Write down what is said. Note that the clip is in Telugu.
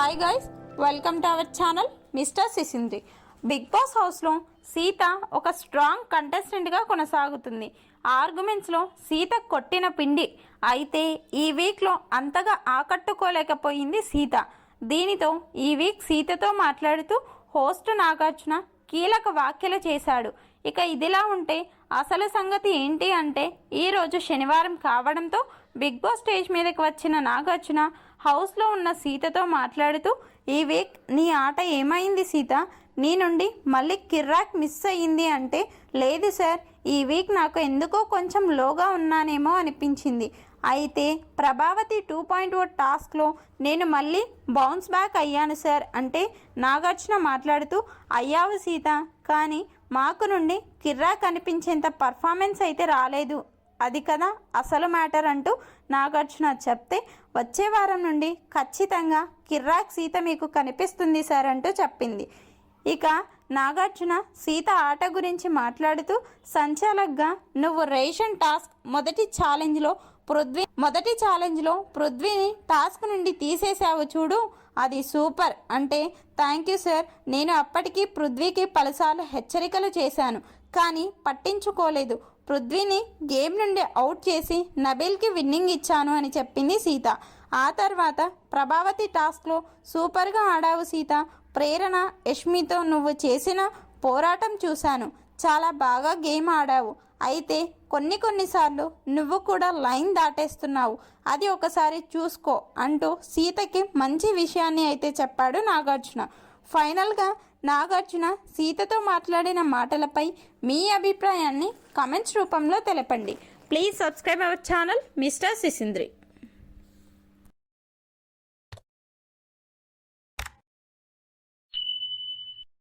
Hi guys, welcome to our channel mister Sisindri. Big boss హౌస్లో సీత ఒక స్ట్రాంగ్ కంటెస్టెంట్గా కొనసాగుతుంది. ఆర్గ్యుమెంట్స్లో సీత కొట్టిన పిండి. అయితే ఈ వీక్లో అంతగా ఆకట్టుకోలేకపోయింది సీత. దీనితో ఈ వీక్ సీతతో మాట్లాడుతూ హోస్ట్ నాగార్జున కీలక వ్యాఖ్యలు చేశాడు. ఇక ఇదిలా ఉంటే అసలు సంగతి ఏంటి అంటే, ఈరోజు శనివారం కావడంతో బిగ్ బాస్ స్టేజ్ మీదకి వచ్చిన నాగార్జున హౌస్లో ఉన్న సీతతో మాట్లాడుతూ, ఈ వీక్ నీ ఆట ఏమైంది సీత, నీ నుండి మళ్ళీ కిర్రాక్ మిస్ అయ్యింది అంటే, లేదు సార్, ఈ వీక్ నాకు ఎందుకో కొంచెం లోగా ఉన్నానేమో అనిపించింది. అయితే ప్రభావతి 2.0 టాస్క్లో నేను మళ్ళీ బౌన్స్ బ్యాక్ అయ్యాను సార్ అంటే, నాగార్జున మాట్లాడుతూ, అయ్యావు సీత, కానీ మాకు నుండి కిర్రాక్ అనిపించేంత పర్ఫార్మెన్స్ అయితే రాలేదు, అది కదా అసలు మ్యాటర్ అంటూ నాగార్జున చెప్తే, వచ్చే వారం నుండి ఖచ్చితంగా కిర్రాక్ సీత మీకు కనిపిస్తుంది సార్ అంటూ చెప్పింది. ఇక నాగార్జున సీత ఆట గురించి మాట్లాడుతూ, సంచాలక్గా నువ్వు రేషన్ టాస్క్ మొదటి ఛాలెంజ్లో పృథ్వీని టాస్క్ నుండి తీసేసావు చూడు, అది సూపర్ అంటే, థ్యాంక్ యూ సార్, నేను అప్పటికీ పృథ్వీకి పలుసార్లు హెచ్చరికలు చేశాను, కానీ పట్టించుకోలేదు. పృథ్వీని గేమ్ నుండి అవుట్ చేసి నబీల్కి విన్నింగ్ ఇచ్చాను అని చెప్పింది సీత. ఆ తర్వాత ప్రభావతి టాస్క్లో సూపర్గా ఆడావు సీత, ప్రేరణ యష్మితో నువ్వు చేసిన పోరాటం చూశాను, చాలా బాగా గేమ్ ఆడావు. అయితే కొన్నిసార్లు నువ్వు కూడా లైన్ దాటేస్తున్నావు, అది ఒకసారి చూసుకో అంటూ సీతకి మంచి విషయాన్ని అయితే చెప్పాడు నాగార్జున. ఫైనల్గా నాగార్జున సీతతో మాట్లాడిన మాటలపై మీ అభిప్రాయాన్ని కామెంట్స్ రూపంలో తెలపండి. Please subscribe our channel mister సిసింద్రి.